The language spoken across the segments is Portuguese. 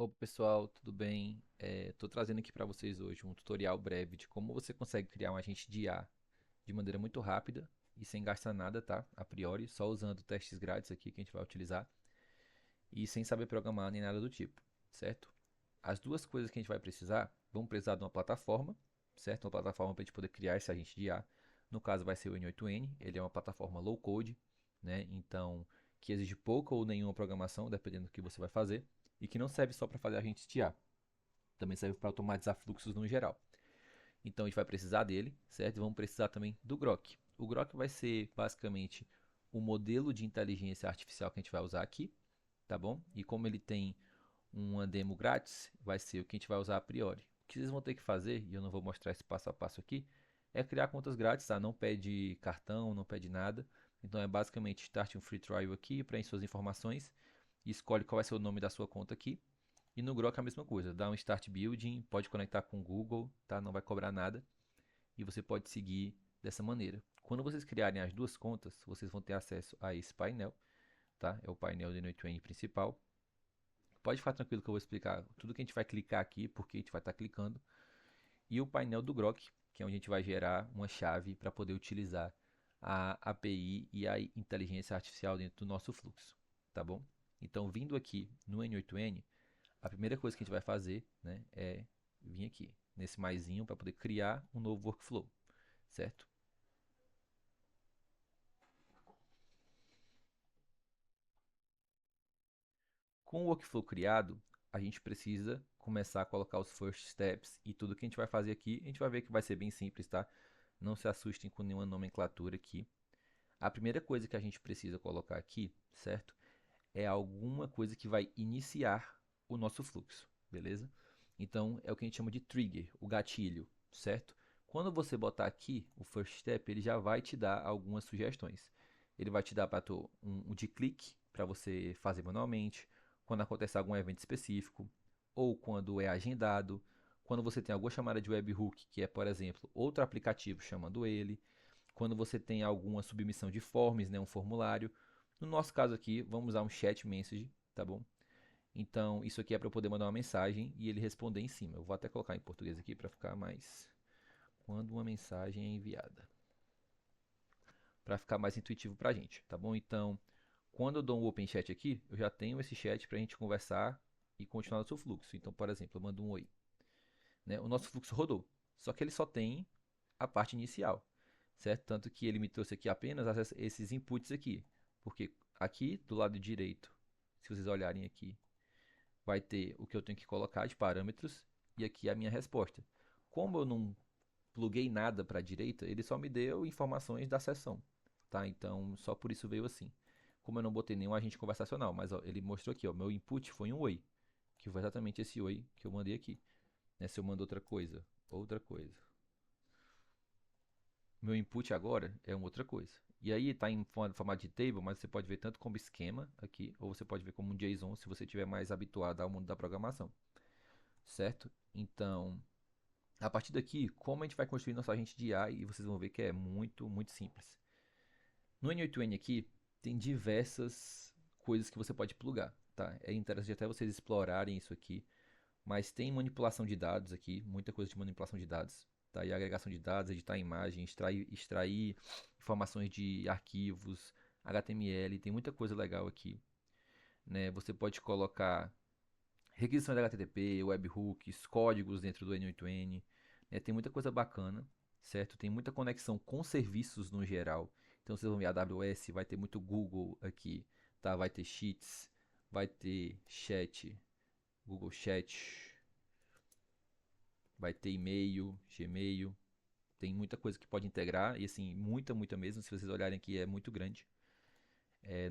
Opa pessoal, tudo bem? Estou trazendo aqui para vocês hoje um tutorial breve de como você consegue criar um agente de IA de maneira muito rápida e sem gastar nada, tá? A priori, só usando testes grátis aqui que a gente vai utilizar e sem saber programar nem nada do tipo, certo? As duas coisas que a gente vai precisar, vamos precisar de uma plataforma, certo? Uma plataforma para a gente poder criar esse agente de IA. No caso vai ser o N8N, ele é uma plataforma low code, né? Então, que exige pouca ou nenhuma programação, dependendo do que você vai fazer, e que não serve só para fazer agentes de IA, também serve para automatizar fluxos no geral. Então a gente vai precisar dele, certo? E vamos precisar também do Grok. O Grok vai ser basicamente o modelo de inteligência artificial que a gente vai usar aqui, tá bom? E como ele tem uma demo grátis, vai ser o que a gente vai usar a priori. O que vocês vão ter que fazer, e eu não vou mostrar esse passo a passo aqui, é criar contas grátis, tá? Não pede cartão, não pede nada. Então é basicamente start um free trial aqui, preenche suas informações e escolhe qual vai ser o nome da sua conta aqui. E no Grok é a mesma coisa, dá um start building, pode conectar com o Google, tá? Não vai cobrar nada e você pode seguir dessa maneira. Quando vocês criarem as duas contas, vocês vão ter acesso a esse painel, tá? É o painel do N8N principal. Pode ficar tranquilo que eu vou explicar tudo que a gente vai clicar aqui, porque a gente vai estar clicando. E o painel do Grok, que é onde a gente vai gerar uma chave para poder utilizar a API e a inteligência artificial dentro do nosso fluxo, tá bom? Então, vindo aqui no N8N, a primeira coisa que a gente vai fazer, né, é vir aqui nesse maisinho para poder criar um novo workflow, certo? Com o workflow criado, a gente precisa começar a colocar os first steps e tudo que a gente vai fazer aqui, a gente vai ver que vai ser bem simples, tá? Não se assustem com nenhuma nomenclatura aqui. A primeira coisa que a gente precisa colocar aqui, certo? É alguma coisa que vai iniciar o nosso fluxo, beleza? Então é o que a gente chama de trigger, o gatilho, certo? Quando você botar aqui o first step, ele já vai te dar algumas sugestões. Ele vai te dar para um de clique para você fazer manualmente, quando acontece algum evento específico, ou quando é agendado, quando você tem alguma chamada de webhook, que é, por exemplo, outro aplicativo chamando ele, quando você tem alguma submissão de forms, né, um formulário. No nosso caso aqui, vamos usar um chat message, tá bom? Então, isso aqui é para eu poder mandar uma mensagem e ele responder em cima. Eu vou até colocar em português aqui para ficar mais. Quando uma mensagem é enviada. Para ficar mais intuitivo para a gente, tá bom? Então, quando eu dou um open chat aqui, eu já tenho esse chat para a gente conversar e continuar o seu fluxo. Então, por exemplo, eu mando um oi. Né? O nosso fluxo rodou, só que ele só tem a parte inicial, certo? Tanto que ele me trouxe aqui apenas esses inputs aqui, porque aqui do lado direito, se vocês olharem aqui, vai ter o que eu tenho que colocar de parâmetros e aqui a minha resposta. Como eu não pluguei nada para a direita, ele só me deu informações da sessão, tá? Então só por isso veio assim. Como eu não botei nenhum agente conversacional, mas ó, ele mostrou aqui, ó, meu input foi um oi, que foi exatamente esse oi que eu mandei aqui. Né? Se eu mando outra coisa. Meu input agora é uma outra coisa. E aí está em formato de table, mas você pode ver tanto como esquema aqui, ou você pode ver como um JSON se você estiver mais habituado ao mundo da programação, certo? Então, a partir daqui, como a gente vai construir nosso agente de AI, e vocês vão ver que é muito, muito simples. No N8N aqui, tem diversas coisas que você pode plugar, tá? É interessante até vocês explorarem isso aqui, mas tem manipulação de dados aqui, muita coisa de manipulação de dados, tá? E agregação de dados, editar imagem, extrair informações de arquivos, HTML, tem muita coisa legal aqui, né? Você pode colocar requisições de HTTP, webhooks, códigos dentro do N8N, né? Tem muita coisa bacana, certo? Tem muita conexão com serviços no geral. Então vocês vão ver a AWS, vai ter muito Google aqui, tá? Vai ter Sheets, vai ter Chat, Google Chat, vai ter e-mail, Gmail, tem muita coisa que pode integrar, e assim, muita mesmo, se vocês olharem aqui é muito grande.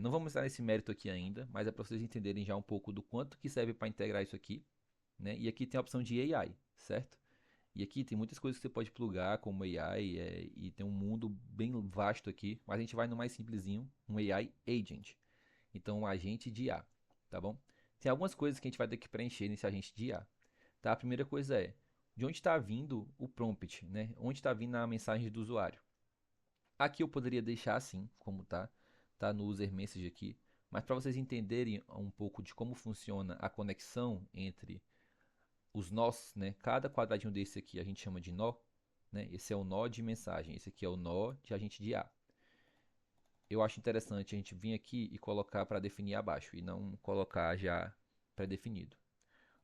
Não vamos entrar nesse mérito aqui ainda, mas é para vocês entenderem já um pouco do quanto que serve para integrar isso aqui, né? E aqui tem a opção de AI, certo? E aqui tem muitas coisas que você pode plugar como AI, e tem um mundo bem vasto aqui, mas a gente vai no mais simplesinho, um AI Agent. Então, um agente de IA, tá bom? Tem algumas coisas que a gente vai ter que preencher nesse agente de IA. Tá? A primeira coisa é de onde está vindo o prompt, né? Onde está vindo a mensagem do usuário. Aqui eu poderia deixar assim, como tá no user message aqui, Mas para vocês entenderem um pouco de como funciona a conexão entre os nós, né? Cada quadradinho desse aqui a gente chama de nó, né? Esse é o nó de mensagem, esse aqui é o nó de agente de IA. Eu acho interessante a gente vir aqui e colocar para definir abaixo e não colocar já pré-definido.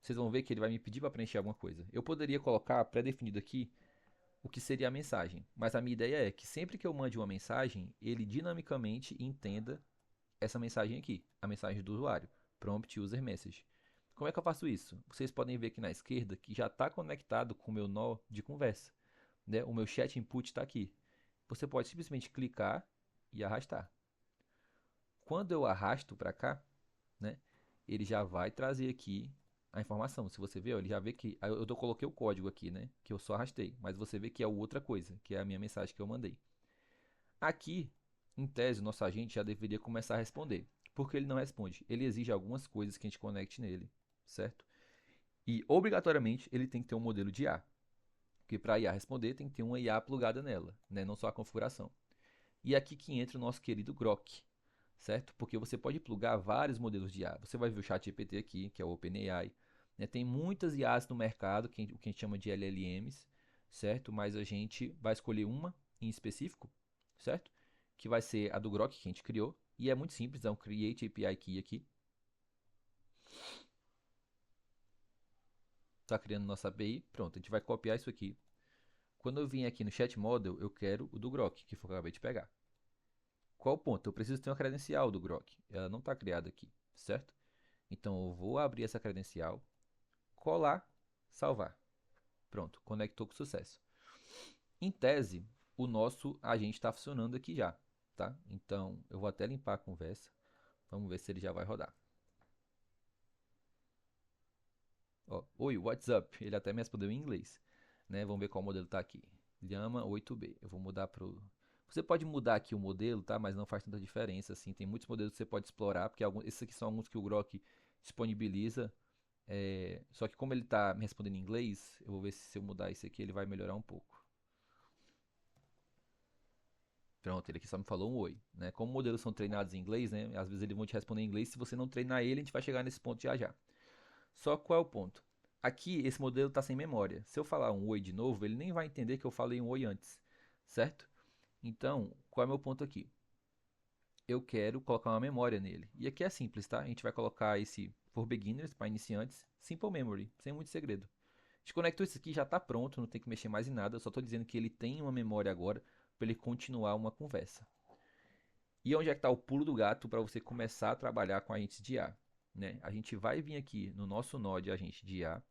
Vocês vão ver que ele vai me pedir para preencher alguma coisa. Eu poderia colocar pré-definido aqui o que seria a mensagem, mas a minha ideia é que sempre que eu mande uma mensagem, ele dinamicamente entenda essa mensagem aqui, a mensagem do usuário, prompt user message. Como é que eu faço isso? Vocês podem ver aqui na esquerda que já está conectado com o meu nó de conversa, né? O meu chat input está aqui. Você pode simplesmente clicar e arrastar. Quando eu arrasto para cá, né, ele já vai trazer aqui a informação. Se você ver, ó, ele já vê que eu coloquei o código aqui, né, que eu só arrastei, mas você vê que é outra coisa, que é a minha mensagem que eu mandei. Aqui, em tese, o nosso agente já deveria começar a responder. Por que ele não responde? Ele exige algumas coisas que a gente conecte nele, certo? E, obrigatoriamente, ele tem que ter um modelo de IA. Porque para a IA responder, tem que ter uma IA plugada nela, né? Não só a configuração. E aqui que entra o nosso querido Grok, certo? Porque você pode plugar vários modelos de IA. Você vai ver o ChatGPT aqui, que é o OpenAI. Né? Tem muitas IAs no mercado, o que a gente chama de LLMs, certo? Mas a gente vai escolher uma em específico, certo? Que vai ser a do Grok que a gente criou. E é muito simples, é um Create API Key aqui. Está criando nossa API. Pronto, a gente vai copiar isso aqui. Quando eu vim aqui no Chat Model, eu quero o do Grok, que foi o que eu acabei de pegar. Qual o ponto? Eu preciso ter uma credencial do Grok. Ela não está criada aqui, certo? Então eu vou abrir essa credencial, colar, salvar. Pronto, conectou com sucesso. Em tese, o nosso agente está funcionando aqui já, tá? Então eu vou até limpar a conversa. Vamos ver se ele já vai rodar. Ó, oi, what's up? Ele até me respondeu em inglês, né? Vamos ver qual modelo está aqui. Llama 8B. Eu vou mudar para o... Você pode mudar aqui o modelo, tá? Mas não faz tanta diferença, assim. Tem muitos modelos que você pode explorar, porque esses aqui são alguns que o Grok disponibiliza. Só que como ele está me respondendo em inglês, eu vou ver se eu mudar isso aqui ele vai melhorar um pouco. Pronto, ele aqui só me falou um oi, né? Como modelos são treinados em inglês, né? Às vezes eles vão te responder em inglês. Se você não treinar ele, a gente vai chegar nesse ponto já já. Só qual é o ponto? Aqui esse modelo está sem memória. Se eu falar um oi de novo, ele nem vai entender que eu falei um oi antes, certo? Então, qual é o meu ponto aqui? Eu quero colocar uma memória nele. E aqui é simples, tá? A gente vai colocar esse for beginners, para iniciantes, simple memory, sem muito segredo. A gente conectou isso aqui, já está pronto, não tem que mexer mais em nada. Eu só estou dizendo que ele tem uma memória agora para ele continuar uma conversa. E onde é que está o pulo do gato para você começar a trabalhar com agentes de IA? Né? A gente vai vir aqui no nosso nó de agente de IA,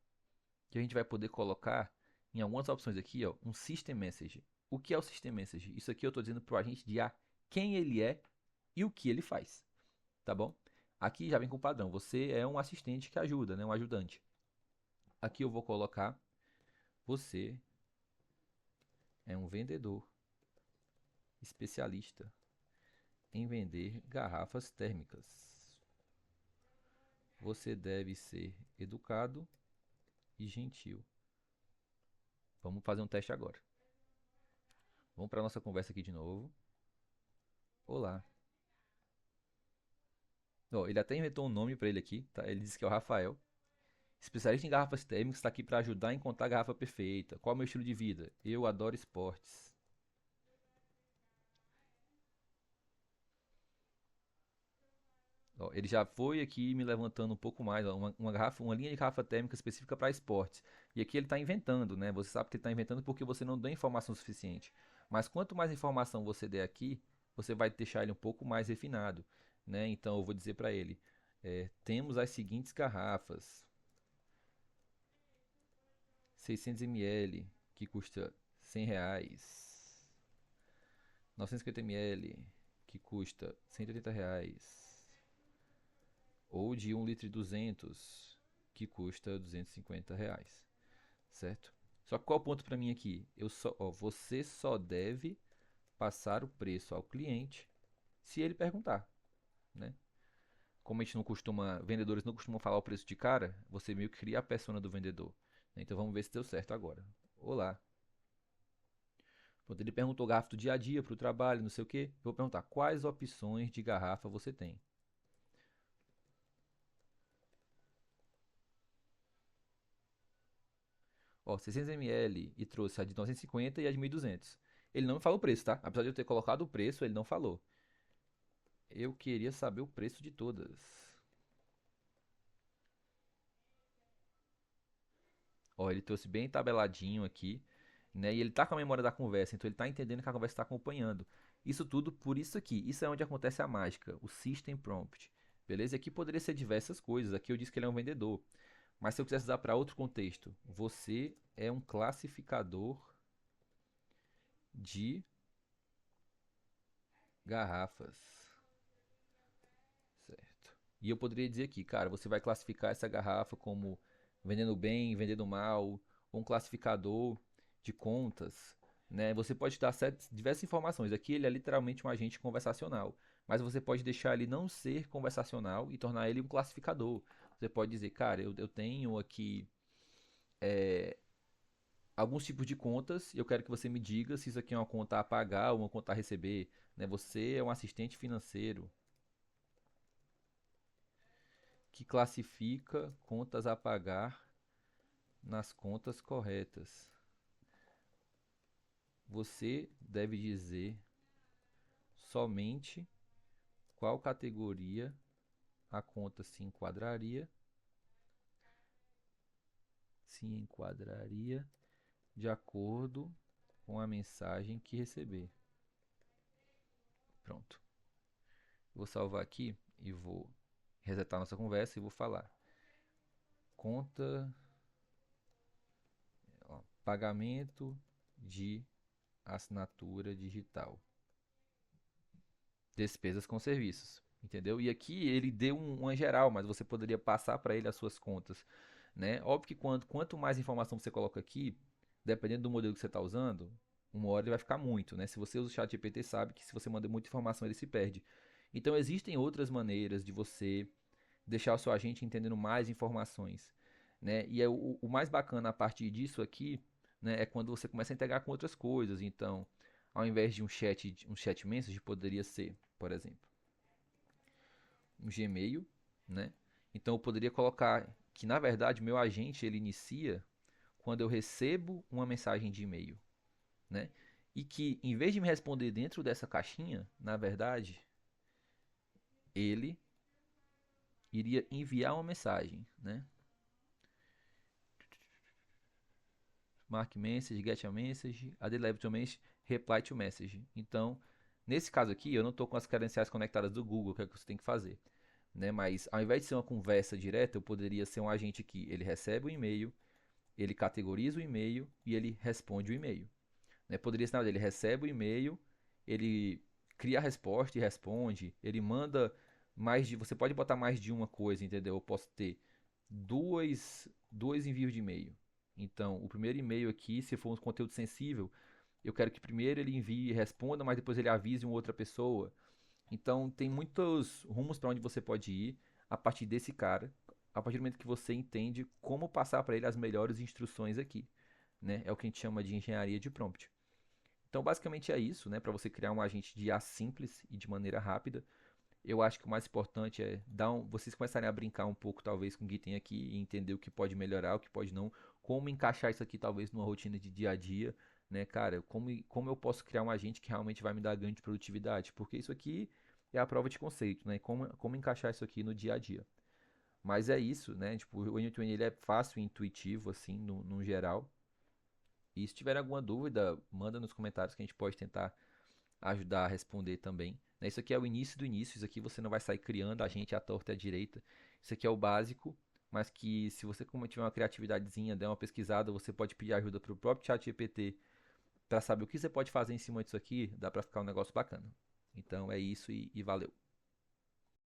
que a gente vai poder colocar em algumas opções aqui, ó, um System Message. O que é o System Message? Isso aqui eu estou dizendo para o agente de IA quem ele é e o que ele faz, tá bom? Aqui já vem com o padrão, você é um assistente que ajuda, né? Um ajudante. Aqui eu vou colocar, você é um vendedor especialista em vender garrafas térmicas. Você deve ser educado e gentil. Vamos fazer um teste agora. Vamos para a nossa conversa aqui de novo. Olá. Ó, ele até inventou um nome para ele aqui, tá? Ele disse que é o Rafael. Especialista em garrafas térmicas, está aqui para ajudar a encontrar a garrafa perfeita. Qual é o meu estilo de vida? Eu adoro esportes. Ó, ele já foi aqui me levantando um pouco mais, ó, uma linha de garrafa térmica específica para esportes. E aqui ele está inventando, né? Você sabe que ele está inventando porque você não deu informação suficiente. Mas quanto mais informação você der aqui, você vai deixar ele um pouco mais refinado, né? Então eu vou dizer para ele: temos as seguintes garrafas: 600 ml, que custa R$ 100. 950 ml, que custa R$ 180. Ou de 1,2 litro, que custa R$ 250, certo? Só que qual é o ponto para mim aqui? Você só deve passar o preço ao cliente se ele perguntar, né? Como a gente não costuma, vendedores não costumam falar o preço de cara, você meio que cria a persona do vendedor. Então vamos ver se deu certo agora. Olá. Pronto, ele perguntou garrafa do dia a dia para o trabalho, não sei o quê. Eu vou perguntar quais opções de garrafa você tem. ó, 600 ml e trouxe a de 950 e a de 1.200. Ele não me falou o preço, tá? Apesar de eu ter colocado o preço, ele não falou. Eu queria saber o preço de todas. Ó, ele trouxe bem tabeladinho aqui, né? E ele tá com a memória da conversa, então ele tá entendendo que a conversa está acompanhando. Isso tudo por isso aqui. Isso é onde acontece a mágica, o System Prompt. Beleza? E aqui poderia ser diversas coisas. Aqui eu disse que ele é um vendedor. Mas se eu quisesse usar para outro contexto, você é um classificador de garrafas. Certo. E eu poderia dizer aqui, cara, você vai classificar essa garrafa como vendendo bem, vendendo mal, ou um classificador de contas, né? Você pode dar diversas informações. Aqui ele é literalmente um agente conversacional, mas você pode deixar ele não ser conversacional e tornar ele um classificador. Você pode dizer, cara, eu tenho aqui alguns tipos de contas e eu quero que você me diga se isso aqui é uma conta a pagar ou uma conta a receber, né? Você é um assistente financeiro que classifica contas a pagar nas contas corretas. Você deve dizer somente qual categoria a conta se enquadraria de acordo com a mensagem que receber. Pronto. Vou salvar aqui e vou resetar nossa conversa e vou falar. Conta, ó, pagamento de assinatura digital. Despesas com serviços, entendeu? E aqui ele deu uma geral, mas você poderia passar para ele as suas contas, né? Óbvio que quanto mais informação você coloca aqui, dependendo do modelo que você está usando, uma hora ele vai ficar muito, né? Se você usa o ChatGPT, sabe que se você manda muita informação, ele se perde. Então existem outras maneiras de você deixar o seu agente entendendo mais informações, né? E é o mais bacana a partir disso aqui, né, é quando você começa a integrar com outras coisas. Então, ao invés de um chat message poderia ser, por exemplo, um Gmail, né? Então eu poderia colocar que na verdade meu agente ele inicia quando eu recebo uma mensagem de e-mail, né? E que em vez de me responder dentro dessa caixinha, na verdade, ele iria enviar uma mensagem, né? Mark message, get a message, a deliver to message, reply to message. Então, nesse caso aqui, eu não estou com as credenciais conectadas do Google, que é o que você tem que fazer, né? Mas ao invés de ser uma conversa direta, eu poderia ser um agente que ele recebe o e-mail, ele categoriza o e-mail e ele responde o e-mail, né? Poderia ser, ele recebe o e-mail, ele cria a resposta e responde, ele manda mais de, você pode botar mais de uma coisa, entendeu? Eu posso ter dois envios de e-mail. Então, o primeiro e-mail aqui, se for um conteúdo sensível, eu quero que primeiro ele envie e responda, mas depois ele avise uma outra pessoa. Então, tem muitos rumos para onde você pode ir a partir desse cara, a partir do momento que você entende como passar para ele as melhores instruções aqui, né? É o que a gente chama de engenharia de prompt. Então, basicamente é isso, né? Para você criar um agente de IA simples e de maneira rápida. Eu acho que o mais importante é vocês começarem a brincar um pouco, talvez, com o que tem aqui e entender o que pode melhorar, o que pode não, como encaixar isso aqui, talvez, numa rotina de dia a dia, né, cara? Como eu posso criar um agente que realmente vai me dar ganho de produtividade? Porque isso aqui é a prova de conceito, né? Como encaixar isso aqui no dia a dia. Mas é isso, né? Tipo, o N2N ele é fácil e intuitivo, assim, no geral. E se tiver alguma dúvida, manda nos comentários que a gente pode tentar ajudar a responder também, né? Isso aqui é o início do início, isso aqui você não vai sair criando a gente à torta e à direita. Isso aqui é o básico, mas que se você como tiver uma criatividadezinha, der uma pesquisada, você pode pedir ajuda para o próprio ChatGPT para saber o que você pode fazer em cima disso aqui, dá para ficar um negócio bacana. Então é isso e valeu.